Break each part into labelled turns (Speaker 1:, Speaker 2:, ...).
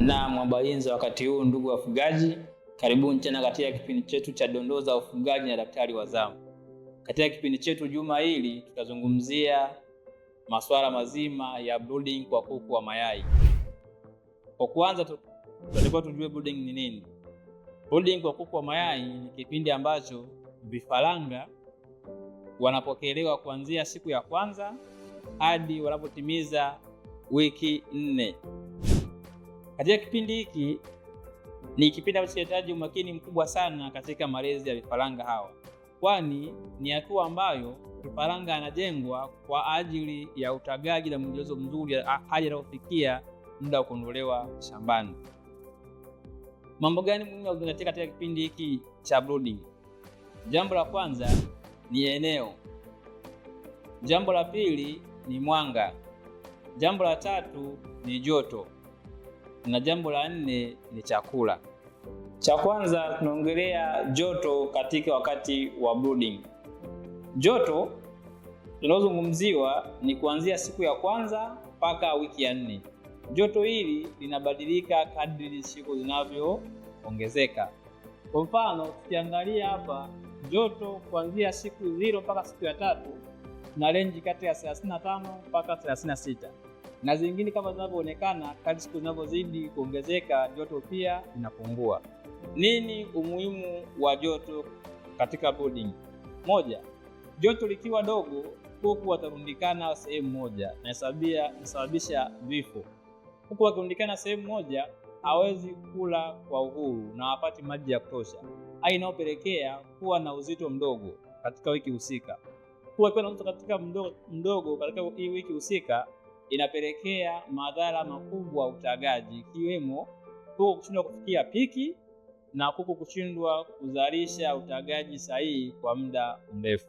Speaker 1: Na mwabainza wakati huu, ndugu wafugaji, karibuni tena katika kipindi chetu cha dondoo za ufugaji na daktari wa zamu. Katika kipindi chetu juma hili tutazungumzia masuala mazima ya brooding kwa kuku wa mayai. Kwa kwanza tunatakiwa tujue brooding ni nini. Brooding kwa kuku wa mayai ni kipindi ambacho vifaranga wanapokelewa kuanzia siku ya kwanza hadi wanapotimiza wiki 4. Katika kipindi hiki ni kipindi ambacho kinahitaji umakini mkubwa sana katika malezi ya vifaranga hawa, kwani ni hatua ambayo vifaranga anajengwa kwa ajili ya utagaji na mwendelezo mzuri hadi anapofikia muda wa kuondolewa shambani. Mambo gani muhimu ya kuzingatia katika kipindi hiki cha brooding? Jambo la kwanza ni eneo. Jambo la pili ni mwanga. Jambo la tatu ni joto. Na jambo la 4 ni chakula. Cha kwanza tunaongelea joto katika wakati wa brooding. Joto linalozungumziwa ni kuanzia siku ya kwanza mpaka wiki ya 4. Joto hili linabadilika kadri siku zinavyoongezeka. Kwa mfano, tukiangalia hapa, joto kuanzia siku 0 mpaka siku ya 3 na range kati ya 35 mpaka 36. Na zingine kama zinavyoonekana kadri siku zinavyozidi kuongezeka joto pia linapungua. Nini umuhimu wa joto katika brooding? Moja, joto likiwa dogo kuku watarundikana sehemu moja na inasababisha vifo. Kuku wakirundikana sehemu moja hawezi kula kwa uhuru na hawapati maji ya kutosha, hali inayopelekea kuwa na uzito mdogo katika wiki husika. Kuwa na uzito katika mdogo katika hii wiki husika inapelekea madhara makubwa utagaji, ikiwemo kuku kushindwa kufikia piki na kuku kushindwa kuzalisha utagaji sahihi kwa muda mrefu.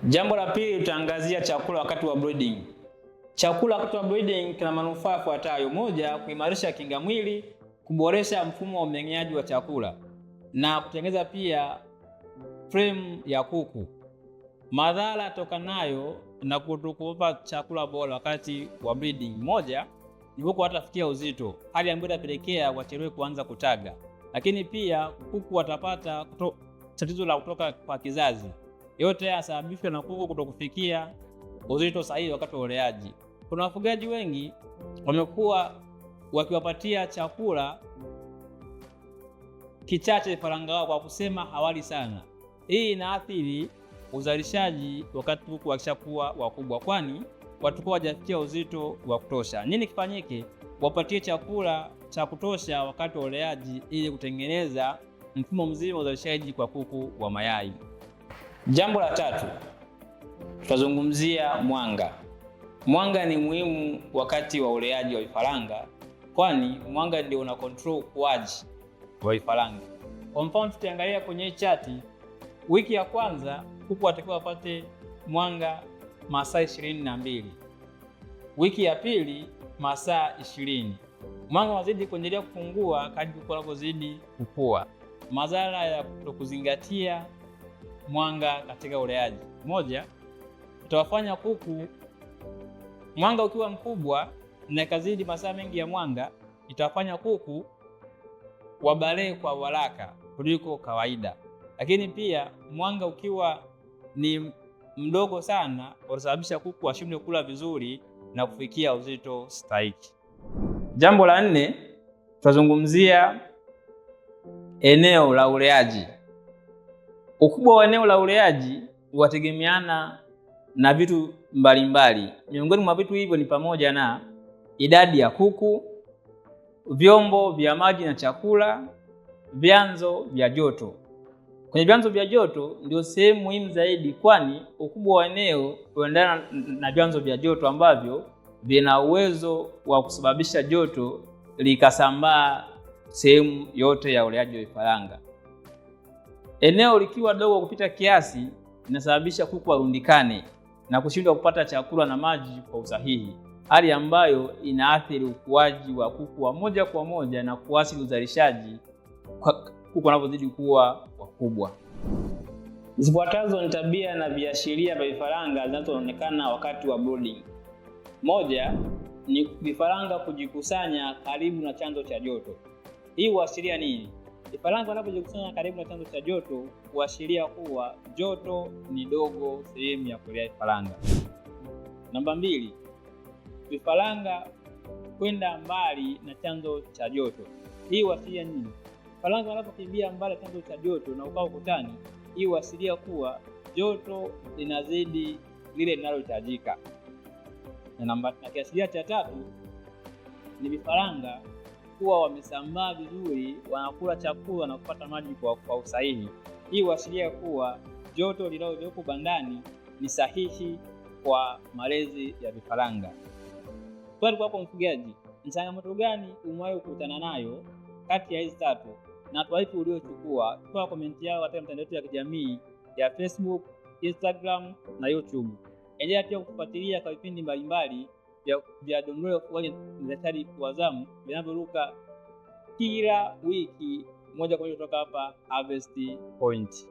Speaker 1: Jambo la pili, tutaangazia chakula wakati wa brooding. Chakula wakati wa brooding kina manufaa yafuatayo: moja, kuimarisha kinga mwili, kuboresha mfumo wa mmeng'enyaji wa chakula na kutengeneza pia frame ya kuku. Madhara tokanayo na kutokupa chakula bora wakati wa breeding: moja, ni kuku hatafikia uzito, hali ambayo itapelekea wachelewe kuanza kutaga. Lakini pia kuku watapata tatizo la kutoka kwa kizazi. Yote haya yanasababishwa na kuku kutokufikia uzito sahihi wakati wa uleaji. Kuna wafugaji wengi wamekuwa wakiwapatia chakula kichache vifaranga wao kwa kusema hawali sana. Hii inaathiri uzalishaji wakati kuku wakishakuwa wakubwa, kwani watakuwa hawajafikia uzito wa kutosha. Nini kifanyike? Wapatie chakula cha kutosha wakati wa uleaji ili kutengeneza mfumo mzima wa uzalishaji kwa kuku wa mayai. Jambo la tatu, tutazungumzia mwanga. Mwanga ni muhimu wakati wa uleaji wa vifaranga, kwani mwanga ndio una control ukuaji wa vifaranga. Kwa mfano, tutaangalia kwenye hii chati, wiki ya kwanza kuku watakiwa wapate mwanga masaa 22. Wiki ya pili masaa 20. Mwanga unazidi kuendelea kupungua kadri kuku wanavyozidi kukua. Madhara ya kutokuzingatia mwanga katika uleaji: moja, utawafanya kuku, mwanga ukiwa mkubwa na kazidi masaa mengi ya mwanga, itawafanya kuku wabalee kwa haraka kuliko kawaida. Lakini pia mwanga ukiwa ni mdogo sana utasababisha kuku washindwe kula vizuri na kufikia uzito stahiki. Jambo la 4, tutazungumzia eneo la uleaji. Ukubwa wa eneo la uleaji hutegemeana na vitu mbalimbali. Miongoni mwa vitu hivyo ni pamoja na idadi ya kuku, vyombo vya maji na chakula, vyanzo vya joto. Kwenye vyanzo vya joto ndio sehemu muhimu zaidi, kwani ukubwa wa eneo huendana na vyanzo vya joto ambavyo vina uwezo wa kusababisha joto likasambaa sehemu yote ya uleaji wa vifaranga. Eneo likiwa dogo kupita kiasi inasababisha kuku warundikane na kushindwa kupata chakula na maji kwa usahihi, hali ambayo inaathiri ukuaji wa kuku wa moja kwa moja na kuathiri uzalishaji kuku wanapozidi kuwa wakubwa. Zifuatazo ni tabia na viashiria vya vifaranga zinazoonekana wakati wa brooding. Moja, ni vifaranga kujikusanya karibu na chanzo cha joto. Hii huashiria nini? Vifaranga wanapojikusanya karibu na chanzo cha joto huashiria kuwa joto ni dogo sehemu ya kulea vifaranga. Namba 2, vifaranga kwenda mbali na chanzo cha joto. Hii huashiria nini? Vifaranga wanapokimbia mbali na chanzo cha joto na ukao ukutani, hii huashiria kuwa joto linazidi lile linalohitajika. Na kiashiria cha 3 ni vifaranga kuwa wamesambaa vizuri, wanakula chakula na kupata maji kwa usahihi. Hii huashiria kuwa joto linalopo bandani ni sahihi kwa malezi ya vifaranga. Swali kwako mfugaji, ni changamoto gani umewahi kukutana nayo kati ya hizi 3 na hatua ipi uliochukua? Toa komenti yao katika mitandao yetu ya kijamii ya Facebook, Instagram na YouTube. Endelea pia kufuatilia kwa vipindi mbalimbali vya Dondoo za Ufugaji na Daktari wa Zamu vinavyoruka kila wiki moja kwa moja kutoka hapa Harvest Point.